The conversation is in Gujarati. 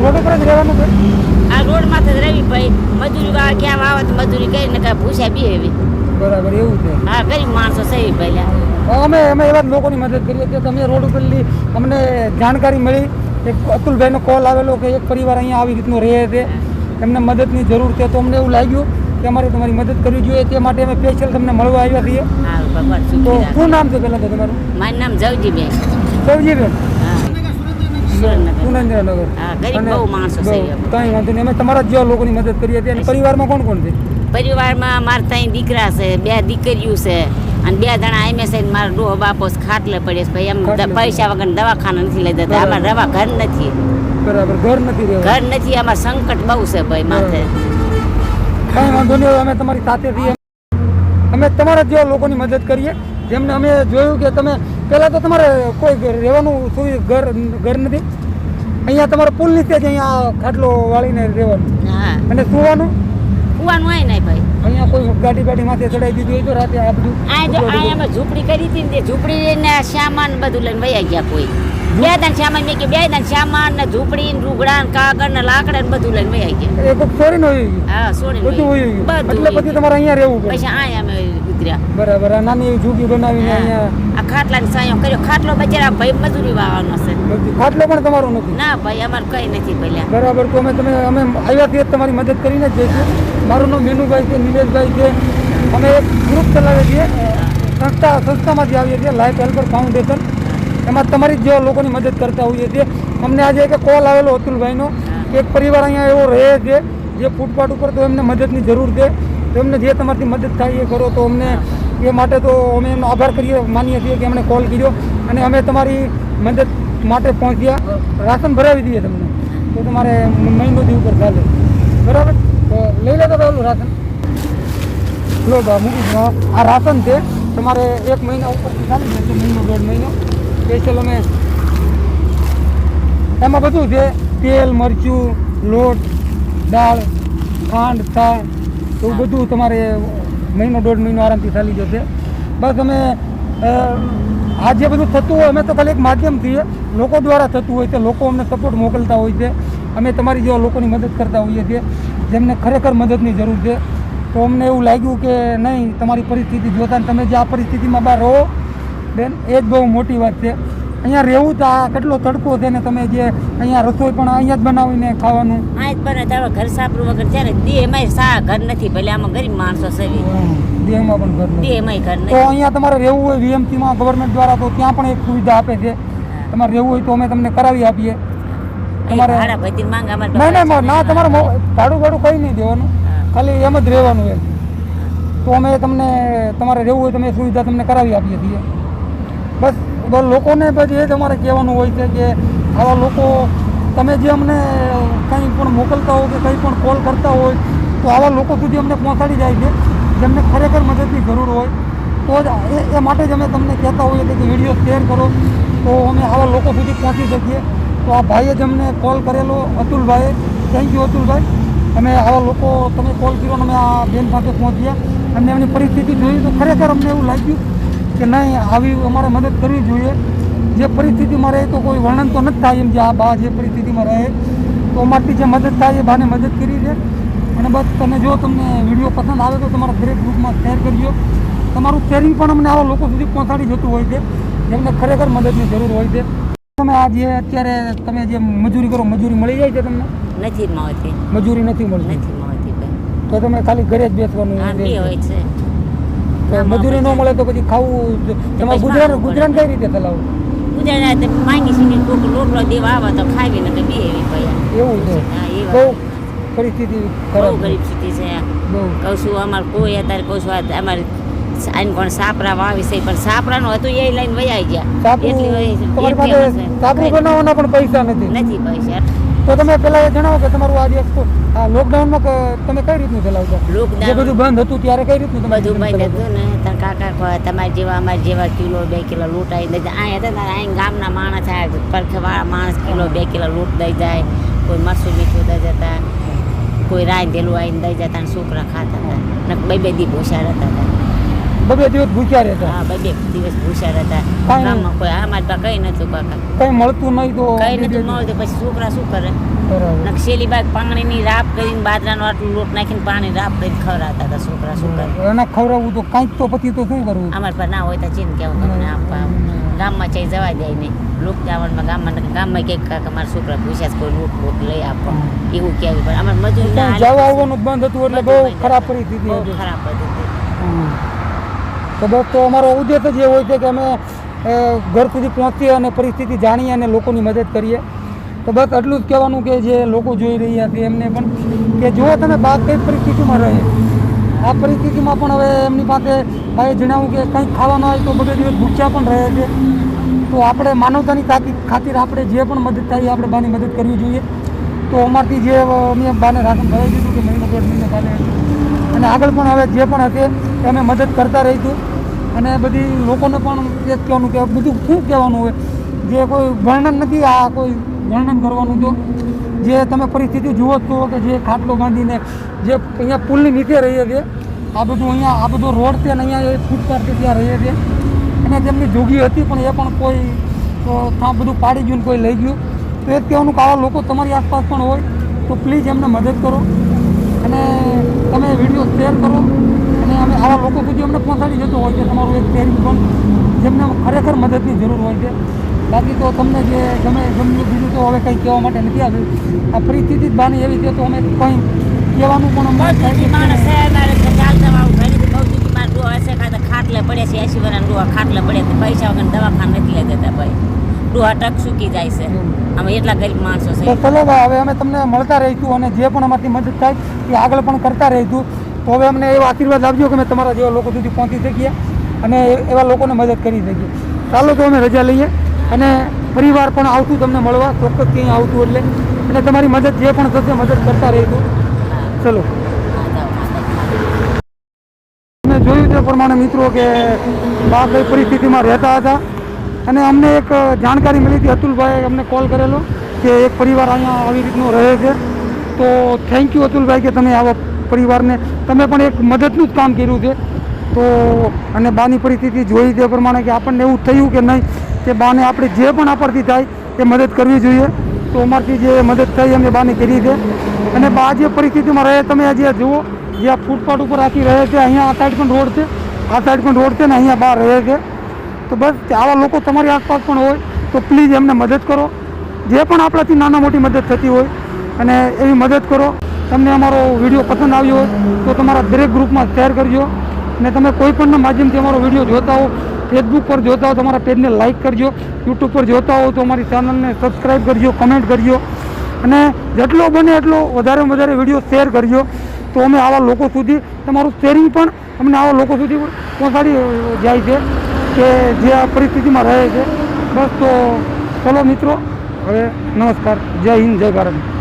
રોડ ઉપર જ રહેવાનું છે? આ રોડ માંથી જ રહેવી ભાઈ. મજૂરી વાળા ક્યાં આવે તો મજૂરી કરીને કાંઈ ભૂસા બી એવી. બરાબર, એવું છે. હા, ગરીબ માણસો છે એવી પહેલા. અમે એવા લોકોની મદદ કરીએ છીએ. તમે રોડ ઉપરથી અમને જાણકારી મળી એક અતુલભાઈનો કોલ આવેલો કે એક પરિવાર અહીંયા આવી રીતનું રહે છે, એમને મદદની જરૂર છે. તો અમને એવું લાગ્યું કે અમારે તમારી મદદ કરવી જોઈએ, તે માટે અમે સ્પેશિયલ તમને મળવા આવ્યા છીએ. હા, ભગવાન તો સુખી રાખે. શું નામ છે પહેલાં તો તમારું? મારું નામ જવજીબેન. સૌજીબેન, હા, સુરેન્દ્રનગર. સુરેન્દ્રનગર. હા, ગરીબ બહુ માણસો છે એમ. કંઈ વાંધો નહીં. અમે તમારા જેવા લોકોની મદદ કરીએ છીએ. અને પરિવારમાં કોણ કોણ છે? પરિવારમાં મારા 3 દીકરા છે, 2 દીકરીઓ છે અને 2 જણા એમ છે. મારો ડોહો બાપો ખાટલે પડે છે ભાઈ. એમ પૈસા વગર દવાખાના નથી લઈ જતા. અમારે રવા ઘર નથી. બરાબર, ઘર નથી રહેવા. ઘર નથી. અમારે સંકટ બહુ છે ભાઈ માથે. કંઈ વાંધો નહીં. અમે તમારી સાથે છીએ. અમે તમારા જેવા લોકોની મદદ કરીએ. જેમને અમે જોયું કે તમે પહેલાં તો તમારે કોઈ રહેવાનું ઘર નથી. અહીંયા તમારે પુલ નીચે જ અહીંયા ખાટલો વાળીને રહેવાનું હા, અને સુવાનું. કુવાનું હોય નહીં ભાઈ. અહીંયા કોઈ ગાડી માથે ચડાવી દીધું હોય તો રાતે આ બધું અમે ઝૂંપડી કરી હતી ને, ઝૂંપડી ને સામાન બધું લઈને વયા ગયા. કોઈ 2 દાન સામાન મેં કે 2 દાન સામાન ને ઝૂંપડી ને રૂગડા ને કાગળ ને લાકડા ને બધું લઈને વયા ગયા. એ કોઈ ચોરી ન હોય ગયું. હા, સોની બધું હોય ગયું. બધું એટલે પછી તમારે અહીંયા રહેવું પડે. પછી અહીંયા અમે ઉતર્યા. બરાબર. આ નાની એવી ઝૂંપડી બનાવીને અહીંયા આ ખાટલાને સાયો કર્યો. ખાટલો બચારા ભાઈ મજૂરી વાળવાનો છે. ખાટલો પણ તમારો નથી? ના ભાઈ, અમારે કઈ નથી પહેલા. બરાબર. તો અમે આવ્યા છીએ તમારી મદદ કરીને જ જઈશું. મારું નામ મેનુભાઈ છે, નિલેશભાઈ છે. અમે એક ગ્રુપ ચલાવીએ છીએ, સંસ્થામાંથી આવીએ છીએ, લાઈફ હેલ્પર ફાઉન્ડેશન. એમાં તમારી જ જેવા લોકોની મદદ કરતા હોઈએ છીએ. અમને આજે એક કોલ આવેલો અતુલભાઈનો કે એક પરિવાર અહીંયા એવો રહે છે જે ફૂટપાથ ઉપર, તો એમને મદદની જરૂર છે. તો એમને જે તમારાથી મદદ થાય એ કરો. તો અમને એ માટે તો અમે એમનો આભાર માનીએ છીએ કે એમણે કોલ કર્યો અને અમે તમારી મદદ માટે પહોંચ્યા. રાશન ભરાવી દઈએ તમને, તો તમારે મહિનોથી ઉપર ચાલે. બરાબર. તો લઈ લેતો પેલું રાશન. લો બા મૂકી દો. આ રાશન છે તમારે 1 મહિના ઉપરથી ચાલી જશે, મહિનો 1.5 મહિનો. સ્પેશિયલ અમે એમાં બધું છે, તેલ, મરચું, લોટ, દાળ, ખાંડ, ચા, એવું બધું તમારે મહિનો 1.5 મહિનો આરામથી ચાલી જશે. બસ અમે આ જે બધું થતું હોય, અમે તો ખાલી એક માધ્યમ છીએ, લોકો દ્વારા થતું હોય છે. લોકો અમને સપોર્ટ મોકલતા હોય છે. અમે તમારી જેવા લોકોની મદદ કરતા હોઈએ છીએ જેમને ખરેખર મદદની જરૂર છે. તો અમને એવું લાગ્યું કે નહીં, તમારી પરિસ્થિતિ જોતા તમે જે આ પરિસ્થિતિમાં બહાર રહો બેન, એ જ બહુ મોટી વાત છે. અહીંયા રહેવું તો આ કેટલો તડકો છે ને તમે જે અહીંયા રસોઈ પણ અહીંયા જ બનાવીને ખાવાનું. આ જ બને તારો ઘર સાપરું વગર છે ને. દેહમાં સા ઘર નથી ભલે. આમાં ગરીબ માણસો છે. દેહમાં પણ ઘર નથી. દેહમાં ઘર તો નથી. અહીંયા તમારે રહેવું હોય વીએમસીમાં ગવર્મેન્ટ દ્વારા, તો ત્યાં પણ એક સુવિધા આપે છે. તમારે રહેવું હોય તો અમે તમને કરાવી આપીએ. તમારે ભાડા ભતી માંગ અમારે નહીં ના, તમારે ભાડું કંઈ નહીં દેવાનું, ખાલી એમ જ રહેવાનું એમ. તો અમે તમને તમારે રહેવું હોય તો અમે સુવિધા તમને કરાવી આપીએ છીએ. બસ લોકોને પછી એ જ અમારે કહેવાનું હોય છે કે આવા લોકો તમે જે અમને કંઈ પણ મોકલતા હો કે કંઈ પણ કોલ કરતા હોય, તો આવા લોકો સુધી અમને પહોંચાડી જાય છે જેમને ખરેખર મદદની જરૂર હોય. તો જ એ માટે જ અમે તમને કહેતા હોઈએ છીએ કે વિડીયો શેર કરો, તો અમે આવા લોકો સુધી પહોંચી શકીએ. તો આ ભાઈએ જ અમને કોલ કરેલો, અતુલભાઈએ. થેન્ક યુ અતુલભાઈ. અમે આવા લોકો, તમે કોલ કર્યો અને અમે આ બેન સાથે પહોંચ્યા અને એમની પરિસ્થિતિ જોઈ તો ખરેખર અમને એવું લાગ્યું કે નહીં, આવી અમારે મદદ કરવી જોઈએ. જે પરિસ્થિતિમાં રહે તો કોઈ વર્ણન તો નથી થાય એમ, જે આ બા જે પરિસ્થિતિમાં રહે, તો અમારથી જે મદદ થાય એ બાને મદદ કરી છે. અને બસ તમે જો તમને વિડીયો પસંદ આવે તો તમારા દરેક ગ્રુપમાં શેર કરજો. તમારું શેરિંગ પણ અમને આવા લોકો સુધી પહોંચાડી જતું હોય છે જેમને ખરેખર મદદની જરૂર હોય છે. તમે આ જે અત્યારે તમે જે મજૂરી કરો, મજૂરી મળી જાય છે તમને? નથી મળતી. મજૂરી નથી મળતી? નથી મળતી ભાઈ. તો તમે ખાલી ઘરે જ બેસવાનું હા, બે હોય છે. તો મજૂરી ન મળે તો પછી ખાવું, તમારે ગુજરાન કઈ રીતે ચલાવવું? ગુજરાત માંગી છે કોઈક રોટલો દેવા આવે તો ખાવી ને બે એવી ભાઈ. એવું છે? હા, એ બહુ પરિસ્થિતિ બહુ ખરાબ. ગરીબ સ્થિતિ છે. બહુ કહું છું અમારે કોઈ અત્યારે કહું છું અમારે આને કોણ સાપરા વાવી છે, પણ સાપરાનું હતું એ લઈને વયા ગયા. તમારી પાસે સાપરું બનાવવાના પણ પૈસા નથી? નથી પૈસા. તો તમે પેલા એ જણાવો કે તમારું આજે લોકડાઉનમાં તમે કઈ રીતનું ચલાવતા? જે બધું બંધ હતું ત્યારે કઈ રીતનું બધું બંધ હતું ને, તાર કાકા તમારા જેવા અમારા જેવા કિલો 2 કિલો લૂંટ આવી દઈ જાય. અહીંયા હતા અહીં ગામના માણસ પરખેવાળા માણસ કિલો 2 કિલો લૂંટ દઈ જાય. કોઈ મરસું મીઠું દઈ જતા, કોઈ રાંધેલું આવીને દઈ જતા અને છોકરા ખાતા હતા ને 2 દી ભૂસા રહેતા હતા. 2 દિવસ ભૂખ્યા રહેતા? હા, 2 દિવસ ભૂસા રહેતા. ગામમાં કોઈ અમારી પાસે કઈ નતું કાકા, કઈ મળતું નહીં તો કઈ નતું મળતું. પછી છોકરા શું કરે? બરાબર. નકશેલી બાગ પાણીની રાપ કરીને બાજરાનો આટલું લોટ નાખીને પાણી રાપ કરીને ખવડાવતા હતા છોકરા છોકરા. એને ખવડાવવું તો કાંઈક તો પછી તો શું કરવું? અમારે પર ના હોય તો ચીન કેવું તમને આપવા ગામમાં ચાઈ જવા દે નહીં લોક જવાનમાં ગામમાં કંઈક મારા છોકરા પૂછ્યા છે કોઈ લોટ લોટ લઈ આપો એવું કહેવું પણ અમારે મજૂરી ના જવા આવવાનું બંધ હતું એટલે બહુ ખરાબ પરિસ્થિતિ હતી. ખરાબ હતી. તો બસ તો અમારો ઉદ્દેશ જ એ હોય છે કે અમે ઘર સુધી પહોંચીએ અને પરિસ્થિતિ જાણીએ અને લોકોની મદદ કરીએ. તો બસ એટલું જ કહેવાનું કે જે લોકો જોઈ રહ્યા છે એમને પણ કે જો તમે બાદ કઈ પરિસ્થિતિમાં રહે આ પરિસ્થિતિમાં પણ હવે એમની પાસે ભાઈએ જણાવ્યું કે કંઈક ખાવાનું હોય તો બધે દિવસ ભૂખ્યા પણ રહે છે. તો આપણે માનવતાની ખાतिर આપણે જે પણ મદદ થાય આપણે બાની મદદ કરવી જોઈએ. તો અમારથી જે અમે બાને રાશન ભરાઈ દીધું કે મહિનો 1.5 મહિને બાને અને આગળ પણ હવે જે પણ હશે એ અમે મદદ કરતા રહીશું. અને બધી લોકોને પણ એ જ કહેવાનું કે બધું શું કહેવાનું હોય જે કોઈ વર્ણન નથી આ કોઈ વર્ણન કરવાનું તો જે તમે પરિસ્થિતિ જુઓ છો કે જે ખાટલો બાંધીને જે અહીંયા પુલની નીચે રહીએ છીએ આ બધું અહીંયા આ બધો રોડ છે ને અહીંયા એ ફૂટપાથ છે ત્યાં રહીએ છીએ અને તેમની જોગી હતી પણ એ પણ કોઈ ત્યાં બધું પાડી ગયું ને કોઈ લઈ ગયું. તો એ જ કહેવાનું કે આવા લોકો તમારી આસપાસ પણ હોય તો પ્લીઝ એમને મદદ કરો અને તમે વિડીયો શેર કરો અને અમે આવા લોકો સુધી અમને પહોંચાડી જતો હોય છે તમારું એક શેરિંગ પણ જેમને ખરેખર મદદની જરૂર હોય છે. બાકી તો તમને જે ગમે ગમ્યું બીજું તો હવે કંઈ કહેવા માટે નથી આવ્યું. આ પરિસ્થિતિ જ બાની એવી છે તો અમે કંઈ કહેવાનું પણ માણસ ચાલતા વાળું ઘણી બહુ મારા ડોહા હશે ખાતા ખાટલે પડે છે 80 વર્ષના ડોહા ખાટલે પડે છે પૈસા વગર દવાખાને નથી લઈ જતા ભાઈ ડોહા ટક સૂકી જાય છે. અમે એટલા ગરીબ માણસો છે. તો ચલો ભાઈ હવે અમે તમને મળતા રહીશું અને જે પણ અમારી મદદ થાય એ આગળ પણ કરતા રહીશું. તો હવે અમને એવો આશીર્વાદ આપજો કે અમે તમારા જેવા લોકો સુધી પહોંચી શકીએ અને એવા લોકોને મદદ કરી શકીએ. ચાલો તો અમે રજા લઈએ અને પરિવાર પણ આવતું તમને મળવા ચોક્કસ ત્યાં આવતું એટલે અને તમારી મદદ જે પણ થશે મદદ કરતા રહીશું. ચલો અમે જોયું તે પ્રમાણે મિત્રો કે બા કઈ પરિસ્થિતિમાં રહેતા હતા અને અમને એક જાણકારી મળી હતી. અતુલભાઈએ અમને કોલ કરેલો કે એક પરિવાર અહીંયા આવી રીતનું રહે છે. તો થેન્ક યુ અતુલભાઈ કે તમે આવા પરિવારને તમે પણ એક મદદનું જ કામ કર્યું છે. તો અને બાની પરિસ્થિતિ જોઈ તે પ્રમાણે કે આપણને એવું થયું કે નહીં કે બાને આપણે જે પણ આપણથી થાય એ મદદ કરવી જોઈએ. તો અમારથી જે મદદ થઈ અમે બાને કરી છે અને બા જે પરિસ્થિતિમાં રહે તમે આજે જુઓ જે આ ફૂટપાથ ઉપર આખી રહે છે અહીંયા આ સાઈડ પણ રોડ છે આ સાઈડ પણ રોડ છે ને અહીંયા બહાર રહે છે. તો બસ આવા લોકો તમારી આસપાસ પણ હોય તો પ્લીઝ એમને મદદ કરો જે પણ આપણાથી નાના મોટી મદદ થતી હોય અને એવી મદદ કરો. તમને અમારો વિડીયો પસંદ આવ્યો હોય તો તમારા દરેક ગ્રુપમાં શેર કરજો અને તમે કોઈ પણના માધ્યમથી અમારો વિડીયો જોતા હો ફેસબુક પર જોતા હો તો અમારા પેજને લાઇક કરજો. યુટ્યુબ પર જોતા હો તો અમારી ચેનલને સબસ્ક્રાઈબ કરજો કમેન્ટ કરજો અને જેટલો બને એટલો વધારેમાં વધારે વિડીયો શેર કરજો. તો અમે આવા લોકો સુધી તમારું શેરિંગ પણ અમને આવા લોકો સુધી પહોંચાડી જાય છે કે જે આ પરિસ્થિતિમાં રહે છે. બસ તો ચલો મિત્રો હવે નમસ્કાર. જય હિન્દ જય ભારત.